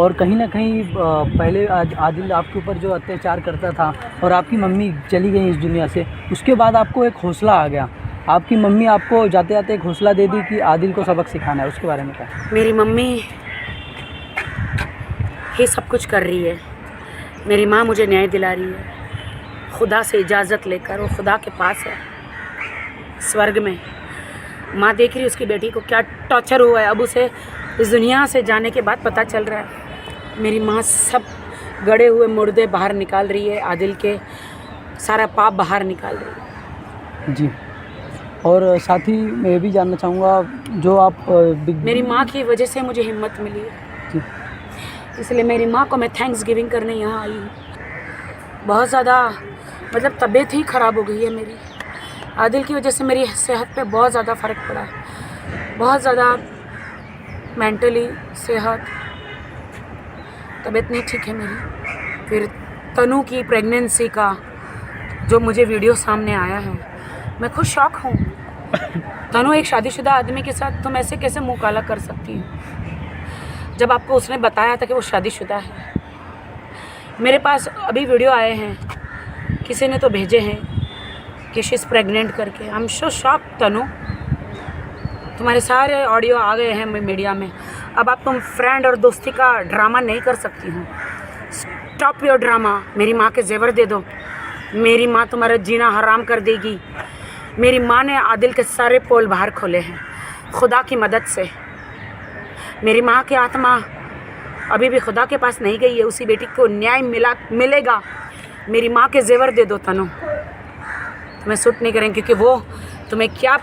और कहीं ना कहीं पहले आदिल आपके ऊपर जो अत्याचार करता था और आपकी मम्मी चली गई इस दुनिया से, उसके बाद आपको एक हौसला आ गया। आपकी मम्मी आपको जाते जाते एक हौसला दे दी कि आदिल को सबक सिखाना है, उसके बारे में क्या? मेरी मम्मी ही सब कुछ कर रही है। मेरी माँ मुझे न्याय दिला रही है, खुदा से इजाज़त लेकर। वो खुदा के पास है स्वर्ग में। माँ देख रही है उसकी बेटी को क्या टॉर्चर हुआ है। अब उसे इस दुनिया से जाने के बाद पता चल रहा है। मेरी माँ सब गड़े हुए मुर्दे बाहर निकाल रही है, आदिल के सारा पाप बाहर निकाल रही है। जी। और साथ ही मैं भी जानना चाहूँगा, जो आप मेरी माँ की वजह से मुझे हिम्मत मिली है, जी, इसलिए मेरी माँ को मैं थैंक्स गिविंग करने यहाँ आई हूँ। बहुत ज़्यादा मतलब तबीयत ही ख़राब हो गई है मेरी। आदिल की वजह से मेरी सेहत पे बहुत ज़्यादा फ़र्क पड़ा है, बहुत ज़्यादा मेंटली सेहत तबीयत नहीं ठीक है मेरी। फिर तनु की प्रेगनेंसी का जो मुझे वीडियो सामने आया है, मैं खुद शॉक हूँ। तनु एक शादीशुदा आदमी के साथ तुम ऐसे कैसे मुँह काला कर सकती हो, जब आपको उसने बताया था कि वो शादीशुदा है। मेरे पास अभी वीडियो आए हैं, किसी ने तो भेजे हैं कि शी इज़ प्रेग्नेंट करके। आई एम सो शॉक तनु। तुम्हारे सारे ऑडियो आ गए हैं मीडिया में। अब आप तुम फ्रेंड और दोस्ती का ड्रामा नहीं कर सकती हो। Stop your drama. मेरी माँ के जेवर दे दो। मेरी माँ तुम्हारा जीना हराम कर देगी। मेरी माँ ने आदिल के सारे पोल बाहर खोले हैं खुदा की मदद से। मेरी माँ की आत्मा अभी भी खुदा के पास नहीं गई है। उसी बेटी को न्याय मिलेगा। मेरी माँ के जेवर दे दो तनु। तुम्हें सूट नहीं करेंगे, क्योंकि वो तुम्हें क्या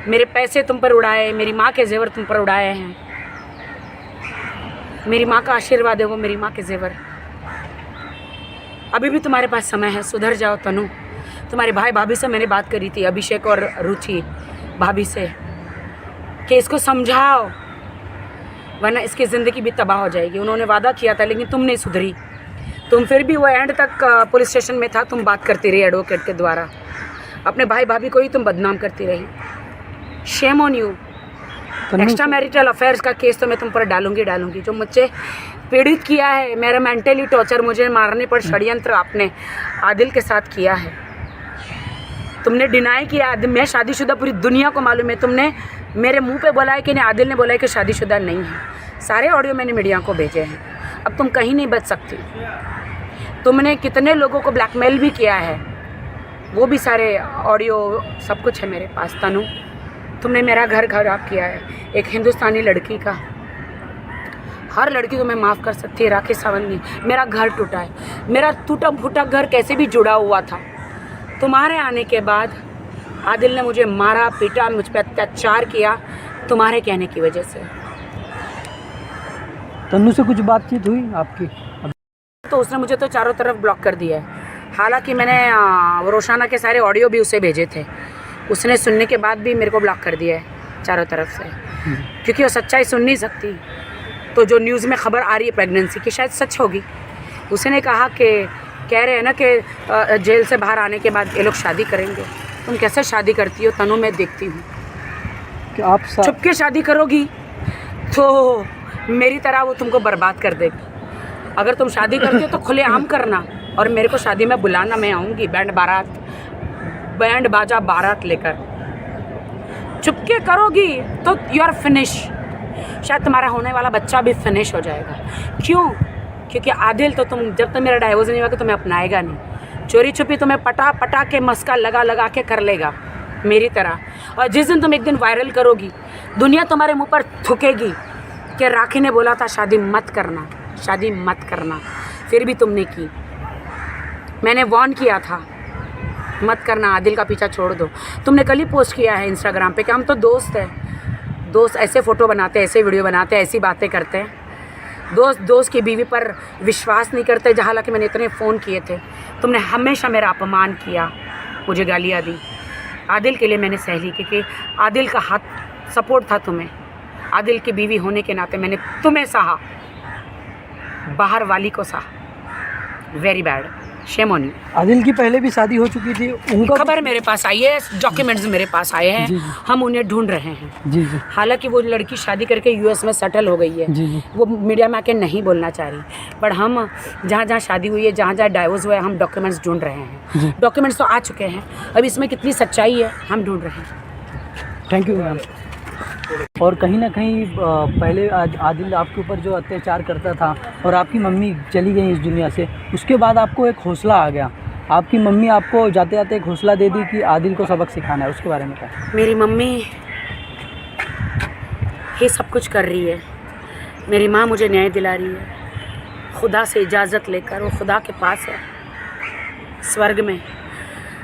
मेरे पैसे तुम पर उड़ाए, मेरी माँ के जेवर तुम पर उड़ाए हैं। मेरी माँ का आशीर्वाद है वो, मेरी माँ के जेवर। अभी भी तुम्हारे पास समय है, सुधर जाओ तनु। तुम्हारे भाई भाभी से मैंने बात करी थी, अभिषेक और रुचि भाभी से, कि इसको समझाओ वरना इसकी ज़िंदगी भी तबाह हो जाएगी। उन्होंने वादा किया था, लेकिन तुम नहीं सुधरी। तुम फिर भी वो एंड तक पुलिस स्टेशन में था, तुम बात करती रही एडवोकेट के द्वारा। अपने भाई भाभी को ही तुम बदनाम करती रही। Shame on you. Extra marital affairs का केस तो मैं तुम पर डालूंगी। जो मुझे पीड़ित किया है, मेरा मेंटली टॉर्चर, मुझे मारने पर षड्यंत्र आपने आदिल के साथ किया है। तुमने डिनाई किया। मैं शादीशुदा, पूरी दुनिया को मालूम है। तुमने मेरे मुंह पे बोला है कि नहीं, आदिल ने बोला है कि शादीशुदा नहीं है। सारे ऑडियो मैंने मीडिया को भेजे हैं। अब तुम कहीं नहीं बच सकती। तुमने कितने लोगों को ब्लैकमेल भी किया है, वो भी सारे ऑडियो सब कुछ है मेरे पास। तनु, तुमने मेरा घर खराब किया है, एक हिंदुस्तानी लड़की का। हर लड़की को मैं माफ़ कर सकती है, राखी सावंत नहीं। मेरा घर टूटा है, मेरा टूटा फूटा घर कैसे भी जुड़ा हुआ था। तुम्हारे आने के बाद आदिल ने मुझे मारा पीटा, मुझ पर अत्याचार किया, तुम्हारे कहने की वजह से। तन्नू से कुछ बातचीत हुई आपकी? तो उसने मुझे तो चारों तरफ ब्लॉक कर दिया है। हालांकि मैंने रोशाना के सारे ऑडियो भी उसे भेजे थे, उसने सुनने के बाद भी मेरे को ब्लॉक कर दिया है चारों तरफ से, क्योंकि वो सच्चाई सुन नहीं सकती। तो जो न्यूज़ में खबर आ रही है प्रेगनेंसी की, शायद सच होगी। उसने कहा कि कह रहे हैं ना कि जेल से बाहर आने के बाद ये लोग शादी करेंगे। तुम कैसे शादी करती हो तनु? मैं देखती हूँ कि आप छुप के शादी करोगी तो मेरी तरह वो तुमको बर्बाद कर देगी। अगर तुम शादी करती हो तो खुलेआम करना और मेरे को शादी में बुलाना, मैं आऊँगी बैंड बाजा बारात लेकर। चुपके करोगी तो यू आर फिनिश। शायद तुम्हारा होने वाला बच्चा भी फिनिश हो जाएगा। क्यों? क्योंकि आदिल तो तुम जब तक मेरा डाइवोर्स नहीं होगा तुम्हें अपनाएगा नहीं। चोरी छुपी तुम्हें पटा के मस्का लगा के कर लेगा मेरी तरह। और जिस दिन तुम एक दिन वायरल करोगी, दुनिया तुम्हारे मुंह पर थूकेगी कि राखी ने बोला था शादी मत करना, फिर भी तुमने की। मैंने वार्न किया था मत करना, आदिल का पीछा छोड़ दो। तुमने कल ही पोस्ट किया है इंस्टाग्राम पे कि हम तो दोस्त हैं। दोस्त ऐसे फ़ोटो बनाते हैं, ऐसे वीडियो बनाते हैं, ऐसी बातें करते हैं। दोस्त की बीवी पर विश्वास नहीं करते। जहाँ हालांकि मैंने इतने फ़ोन किए थे, तुमने हमेशा मेरा अपमान किया, मुझे गालियाँ दी। आदिल के लिए मैंने सह ली, क्योंकि आदिल का हाथ सपोर्ट था तुम्हें। आदिल की बीवी होने के नाते मैंने तुम्हें सहा, बाहर वाली को सहा। Very bad. Shame on you. Adil की पहले भी शादी हो चुकी थी, उनका खबर मेरे पास आई है, डॉक्यूमेंट्स मेरे पास आए हैं, जी, जी। हम उन्हें ढूंढ रहे हैं। जी जी हालांकि वो लड़की शादी करके यूएस में सेटल हो गई है, जी जी वो मीडिया में आके नहीं बोलना चाह रही, पर हम जहाँ जहाँ शादी हुई है, जहाँ जहाँ डाइवोर्स हुआ है, हम डॉक्यूमेंट्स ढूंढ रहे जी। हैं। डॉक्यूमेंट्स तो आ चुके हैं, अब इसमें कितनी सच्चाई है हम ढूंढ रहे हैं। Thank you ma'am. और कहीं ना कहीं पहले आदिल आपके ऊपर जो अत्याचार करता था और आपकी मम्मी चली गई इस दुनिया से, उसके बाद आपको एक हौसला आ गया, आपकी मम्मी आपको जाते जाते एक हौसला दे दी कि आदिल को सबक सिखाना है, उसके बारे में क्या? मेरी मम्मी ही सब कुछ कर रही है, मेरी माँ मुझे न्याय दिला रही है, खुदा से इजाज़त लेकर। वो खुदा के पास है स्वर्ग में।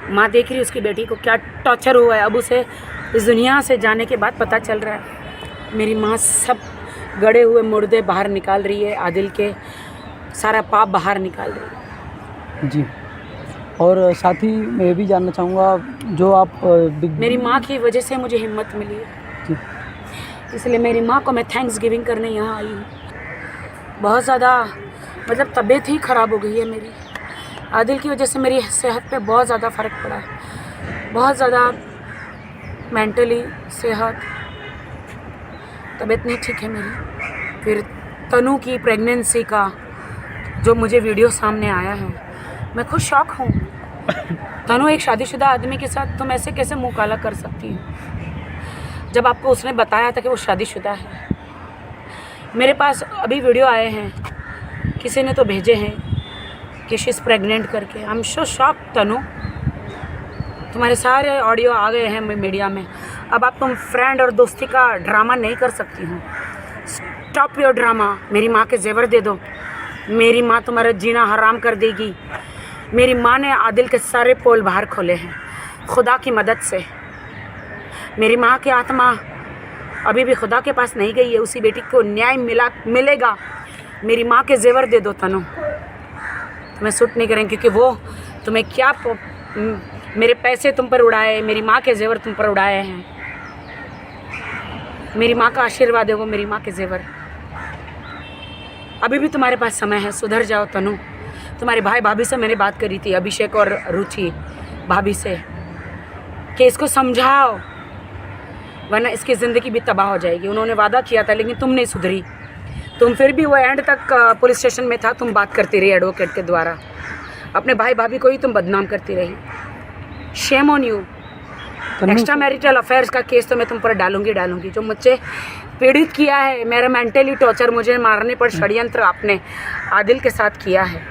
माँ देख रही है उसकी बेटी को क्या टॉर्चर हुआ है, अब उसे इस दुनिया से जाने के बाद पता चल रहा है। मेरी माँ सब गड़े हुए मुर्दे बाहर निकाल रही है, आदिल के सारा पाप बाहर निकाल रही है। जी। और साथ ही मैं ये भी जानना चाहूँगा, जो आप मेरी माँ की वजह से मुझे हिम्मत मिली है, जी इसलिए मेरी माँ को मैं थैंक्स गिविंग करने यहाँ आई हूँ। बहुत ज़्यादा मतलब तबीयत ही ख़राब हो गई है मेरी। आदिल की वजह से मेरी सेहत पे बहुत ज़्यादा फ़र्क पड़ा है, बहुत ज़्यादा मेंटली सेहत, तबीयत नहीं ठीक है मेरी। फिर तनु की प्रेगनेंसी का जो मुझे वीडियो सामने आया है, मैं खुद शॉक हूँ। तनु एक शादीशुदा आदमी के साथ तुम ऐसे कैसे मुँह काला कर सकती हो, जब आपको उसने बताया था कि वो शादीशुदा है। मेरे पास अभी वीडियो आए हैं, किसी ने तो भेजे हैं कि शी इज़ प्रेग्नेंट करके। आई एम सो शॉक तनु, तुम्हारे सारे ऑडियो आ गए हैं मीडिया में। अब आप तुम फ्रेंड और दोस्ती का ड्रामा नहीं कर सकती हो। Stop your drama. मेरी माँ के जेवर दे दो, मेरी माँ तुम्हारा जीना हराम कर देगी। मेरी माँ ने आदिल के सारे पोल बाहर खोले हैं खुदा की मदद से। मेरी माँ की आत्मा अभी भी खुदा के पास नहीं गई है, उसी बेटी को न्याय मिलेगा। मेरी माँ के जेवर दे दो तनु, तुम्हें सूट नहीं करेंगे, क्योंकि वो तुम्हें क्या मेरे पैसे तुम पर उड़ाए, मेरी माँ के जेवर तुम पर उड़ाए हैं। मेरी माँ का आशीर्वाद है वो, मेरी माँ के जेवर। अभी भी तुम्हारे पास समय है, सुधर जाओ तनु। तुम्हारे भाई भाभी से मैंने बात करी थी, अभिषेक और रुचि भाभी से, कि इसको समझाओ वरना इसकी ज़िंदगी भी तबाह हो जाएगी। उन्होंने वादा किया था, लेकिन तुम नहीं सुधरी। तुम फिर भी वो एंड तक पुलिस स्टेशन में था, तुम बात करती रही एडवोकेट के द्वारा, अपने भाई भाभी को ही तुम बदनाम करती रही। Shame on you. Extra marital affairs का केस तो मैं तुम पर डालूंगी। जो मुझे पीड़ित किया है, मेरा मेंटली टॉर्चर, मुझे मारने पर षड्यंत्र आपने आदिल के साथ किया है।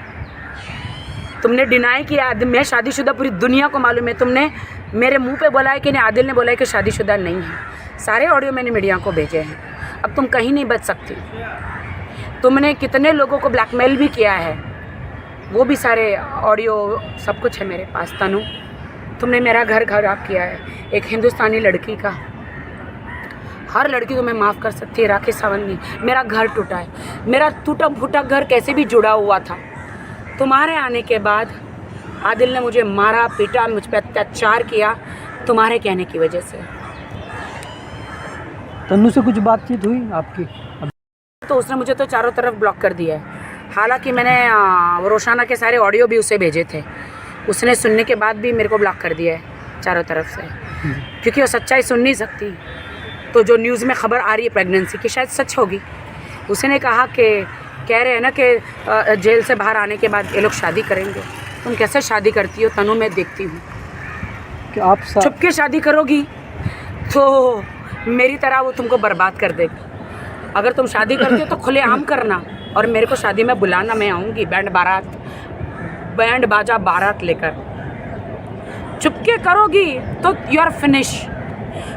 तुमने डिनाई किया, मैं शादीशुदा, पूरी दुनिया को मालूम है। तुमने मेरे मुंह पे बोला है कि नहीं, आदिल ने बोला है कि शादीशुदा नहीं है। सारे ऑडियो मैंने मीडिया को भेजे हैं। अब तुम कहीं नहीं बच सकती। तुमने कितने लोगों को ब्लैकमेल भी किया है, वो भी सारे ऑडियो सब कुछ है मेरे पास। तनु, तुमने मेरा घर खराब किया है, एक हिंदुस्तानी लड़की का। हर लड़की को मैं माफ़ कर सकती है, राखी सावंत नहीं। मेरा घर टूटा है, मेरा टूटा फूटा घर कैसे भी जुड़ा हुआ था। तुम्हारे आने के बाद आदिल ने मुझे मारा पीटा, मुझ पर अत्याचार किया, तुम्हारे कहने की वजह से। तन्नू से कुछ बातचीत हुई आपकी? तो उसने मुझे तो चारों तरफ ब्लॉक कर दिया है। हालांकि मैंने रोशाना के सारे ऑडियो भी उसे भेजे थे, उसने सुनने के बाद भी मेरे को ब्लॉक कर दिया है चारों तरफ से, क्योंकि वो सच्चाई सुन नहीं सकती। तो जो न्यूज़ में खबर आ रही है प्रेगनेंसी की, शायद सच होगी। उसने कहा कि कह रहे हैं ना कि जेल से बाहर आने के बाद ये लोग शादी करेंगे। तुम कैसे शादी करती हो तनु? मैं देखती हूँ कि आप छुप के शादी करोगी तो मेरी तरह वो तुमको बर्बाद कर देगी। अगर तुम शादी करती हो तो खुलेआम करना, और मेरे को शादी में बुलाना, मैं आऊँगी बैंड बाजा बारात लेकर। चुपके करोगी तो यू आर फिनिश।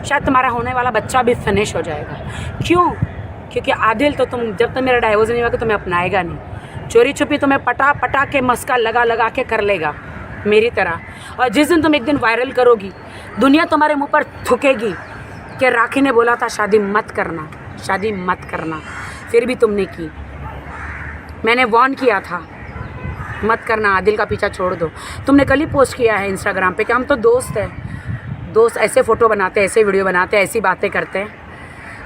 शायद तुम्हारा होने वाला बच्चा भी फिनिश हो जाएगा। क्यों? क्योंकि आदिल तो तुम जब तक मेरा डाइवोर्स नहीं होगा तुम्हें अपनाएगा नहीं। चोरी छुपी तुम्हें पटा के मस्का लगा के कर लेगा मेरी तरह। और जिस दिन तुम एक दिन वायरल करोगी, दुनिया तुम्हारे मुंह पर थूकेगी कि राखी ने बोला था शादी मत करना, फिर भी तुमने की। मैंने वार्न किया था मत करना, आदिल का पीछा छोड़ दो। तुमने कल ही पोस्ट किया है इंस्टाग्राम पे कि हम तो दोस्त हैं। दोस्त ऐसे फ़ोटो बनाते हैं, ऐसे वीडियो बनाते हैं, ऐसी बातें करते हैं।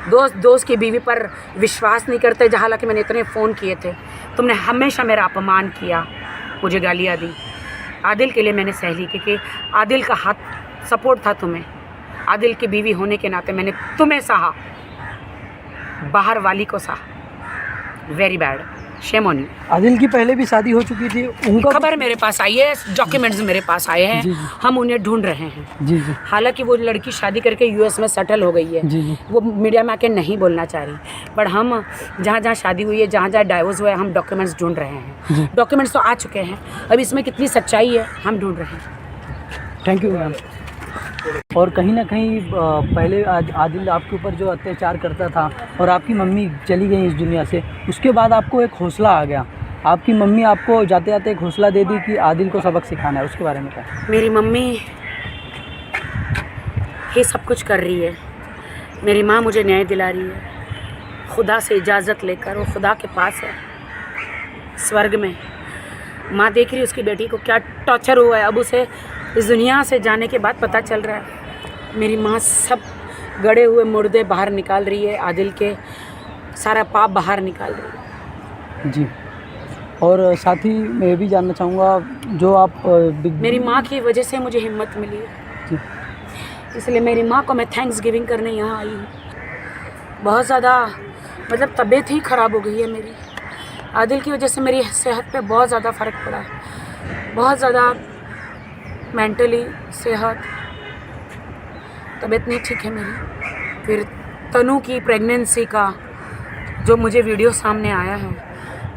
दोस्त की बीवी पर विश्वास नहीं करते। हालांकि मैंने इतने फ़ोन किए थे, तुमने हमेशा मेरा अपमान किया, मुझे गालियाँ दी। आदिल के लिए मैंने सह ली, क्योंकि आदिल का हाथ सपोर्ट था तुम्हें। आदिल की बीवी होने के नाते मैंने तुम्हें सहा, बाहर वाली को सहा। Very bad, shame on you. Adil की पहले भी शादी हो चुकी थी, उनका खबर मेरे पास आई है, डॉक्यूमेंट्स मेरे पास आए हैं, जी। हम उन्हें ढूंढ रहे हैं। जी जी हालांकि वो लड़की शादी करके यूएस में सेटल हो गई है। जी। वो मीडिया में आके नहीं बोलना चाह रही, पर हम जहाँ जहाँ शादी हुई है, जहाँ जहाँ डाइवोर्स हुआ है, हम डॉक्यूमेंट्स ढूंढ रहे जी। हैं। डॉक्यूमेंट्स तो आ चुके हैं, अब इसमें कितनी सच्चाई है हम ढूंढ रहे हैं। Thank you ma'am. और कहीं ना कहीं पहले आदिल आपके ऊपर जो अत्याचार करता था और आपकी मम्मी चली गई इस दुनिया से, उसके बाद आपको एक हौसला आ गया। आपकी मम्मी आपको जाते जाते एक हौसला दे दी कि आदिल को सबक सिखाना है, उसके बारे में क्या? मेरी मम्मी ये सब कुछ कर रही है, मेरी माँ मुझे न्याय दिला रही है, खुदा से इजाज़त लेकर। वो खुदा के पास है स्वर्ग में। माँ देख रही है उसकी बेटी को क्या टॉर्चर हुआ है, अब उसे इस दुनिया से जाने के बाद पता चल रहा है। मेरी माँ सब गड़े हुए मुर्दे बाहर निकाल रही है, आदिल के सारा पाप बाहर निकाल रही है। जी। और साथ ही मैं भी जानना चाहूँगा, जो आप मेरी माँ की वजह से मुझे हिम्मत मिली है, जी। इसलिए मेरी माँ को मैं थैंक्स गिविंग करने यहाँ आई हूँ। बहुत ज़्यादा मतलब तबीयत ही ख़राब हो गई है मेरी। आदिल की वजह से मेरी सेहत पे बहुत ज़्यादा फ़र्क पड़ा है, बहुत ज़्यादा मेंटली सेहत, तबीयत नहीं ठीक है मेरी। फिर तनु की प्रेगनेंसी का जो मुझे वीडियो सामने आया है,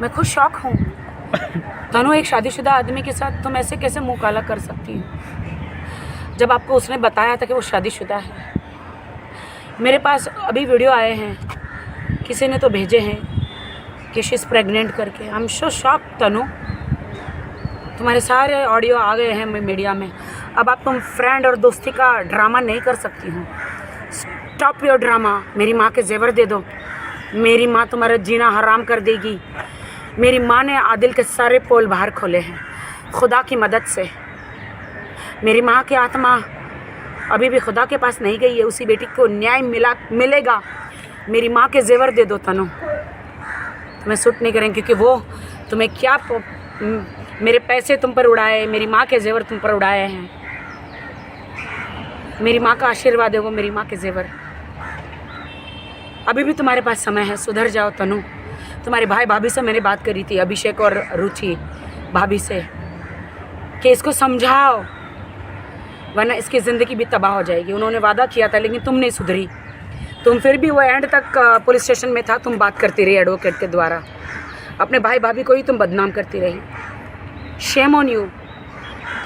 मैं खुद शॉक हूँ। तनु एक शादीशुदा आदमी के साथ तुम ऐसे कैसे मुँह काला कर सकती हो, जब आपको उसने बताया था कि वो शादीशुदा है। मेरे पास अभी वीडियो आए हैं, किसी ने तो भेजे हैं कि शी इज़ प्रेग्नेंट करके। आई एम सो शॉक तनु, तुम्हारे सारे ऑडियो आ गए हैं मीडिया में। अब आप तुम फ्रेंड और दोस्ती का ड्रामा नहीं कर सकती हो। Stop your drama. मेरी माँ के जेवर दे दो, मेरी माँ तुम्हारा जीना हराम कर देगी। मेरी माँ ने आदिल के सारे पोल बाहर खोले हैं खुदा की मदद से। मेरी माँ की आत्मा अभी भी खुदा के पास नहीं गई है, उसी बेटी को न्याय मिलेगा। मेरी माँ के जेवर दे दो तनु, तुम्हें सूट नहीं करेंगे, क्योंकि वो तुम्हें क्या मेरे पैसे तुम पर उड़ाए, मेरी माँ के जेवर तुम पर उड़ाए हैं। मेरी माँ का आशीर्वाद है वो, मेरी माँ के जेवर। अभी भी तुम्हारे पास समय है, सुधर जाओ तनु। तुम्हारे भाई भाभी से मैंने बात करी थी, अभिषेक और रुचि भाभी से, कि इसको समझाओ वरना इसकी ज़िंदगी भी तबाह हो जाएगी। उन्होंने वादा किया था, लेकिन तुम नहीं सुधरी। तुम फिर भी वो एंड तक पुलिस स्टेशन में था, तुम बात करती रही एडवोकेट के द्वारा, अपने भाई भाभी को ही तुम बदनाम करती रही। Shame on you.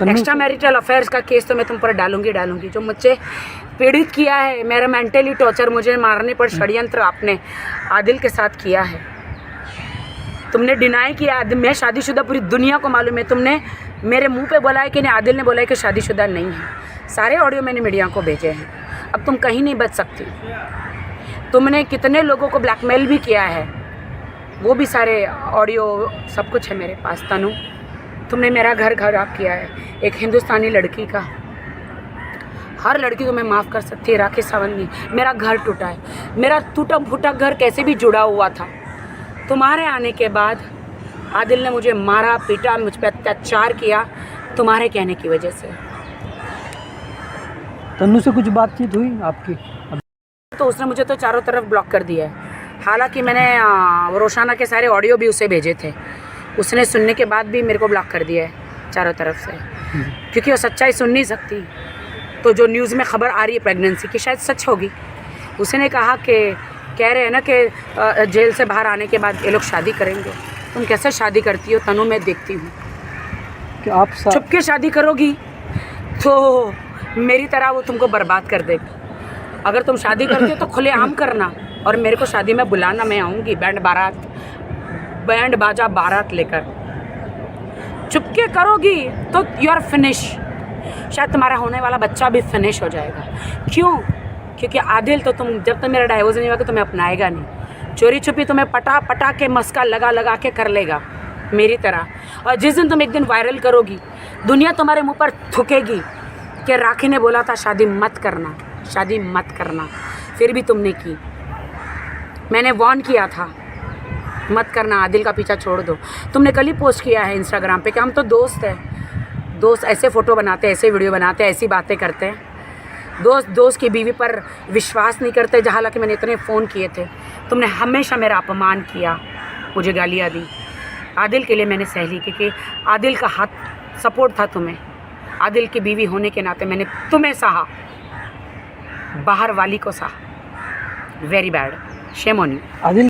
Extra marital affairs का केस तो मैं तुम पर डालूंगी। जो मुझे पीड़ित किया है, मेरा मेंटली टॉर्चर, मुझे मारने पर षड्यंत्र आपने आदिल के साथ किया है। तुमने डिनाई किया, मैं शादीशुदा, पूरी दुनिया को मालूम है। तुमने मेरे मुंह पे बोला है कि नहीं, आदिल ने बोला है कि शादीशुदा नहीं है। सारे ऑडियो मैंने मीडिया को भेजे हैं। अब तुम कहीं नहीं बच सकती। तुमने कितने लोगों को ब्लैकमेल भी किया है, वो भी सारे ऑडियो सब कुछ है मेरे पास। तनु, तुमने मेरा घर खराब किया है, एक हिंदुस्तानी लड़की का। हर लड़की को मैं माफ़ कर सकती है, राखी सावंत नहीं। मेरा घर टूटा है, मेरा टूटा फूटा घर कैसे भी जुड़ा हुआ था। तुम्हारे आने के बाद आदिल ने मुझे मारा पीटा, मुझ पर अत्याचार किया, तुम्हारे कहने की वजह से। तन्नू से कुछ बातचीत हुई आपकी? तो उसने मुझे तो चारों तरफ ब्लॉक कर दिया है। हालांकि मैंने रोशाना के सारे ऑडियो भी उसे भेजे थे, उसने सुनने के बाद भी मेरे को ब्लॉक कर दिया है चारों तरफ से, क्योंकि वो सच्चाई सुन नहीं सकती। तो जो न्यूज़ में खबर आ रही है प्रेगनेंसी की, शायद सच होगी। उसने कहा कि कह रहे हैं ना कि जेल से बाहर आने के बाद ये लोग शादी करेंगे। तुम कैसे शादी करती हो तनु? मैं देखती हूँ कि आप छुप के शादी करोगी तो मेरी तरह वो तुमको बर्बाद कर देगी। अगर तुम शादी करती हो तो खुलेआम करना, और मेरे को शादी में बुलाना, मैं आऊँगी बैंड बाजा बारात लेकर। चुपके करोगी तो यू आर फिनिश। शायद तुम्हारा होने वाला बच्चा भी फिनिश हो जाएगा। क्यों? क्योंकि आदिल तो तुम जब तक मेरा डाइवोर्स नहीं होगा तुम्हें अपनाएगा नहीं। चोरी छुपी तुम्हें पटा के मस्का लगा के कर लेगा मेरी तरह। और जिस दिन तुम एक दिन वायरल करोगी, दुनिया तुम्हारे मुंह पर थूकेगी कि राखी ने बोला था शादी मत करना, फिर भी तुमने की। मैंने वार्न किया था मत करना, आदिल का पीछा छोड़ दो। तुमने कल ही पोस्ट किया है इंस्टाग्राम पे कि हम तो दोस्त हैं। दोस्त ऐसे फ़ोटो बनाते हैं, ऐसे वीडियो बनाते हैं, ऐसी बातें करते हैं। दोस्त की बीवी पर विश्वास नहीं करते, जहाँ हालांकि मैंने इतने फ़ोन किए थे। तुमने हमेशा मेरा अपमान किया, मुझे गालियाँ दी। आदिल के लिए मैंने सह ली, क्योंकि आदिल का हाथ सपोर्ट था तुम्हें। आदिल की बीवी होने के नाते मैंने तुम्हें सहा, बाहर वाली को सहा। Very bad, shame on you. Adil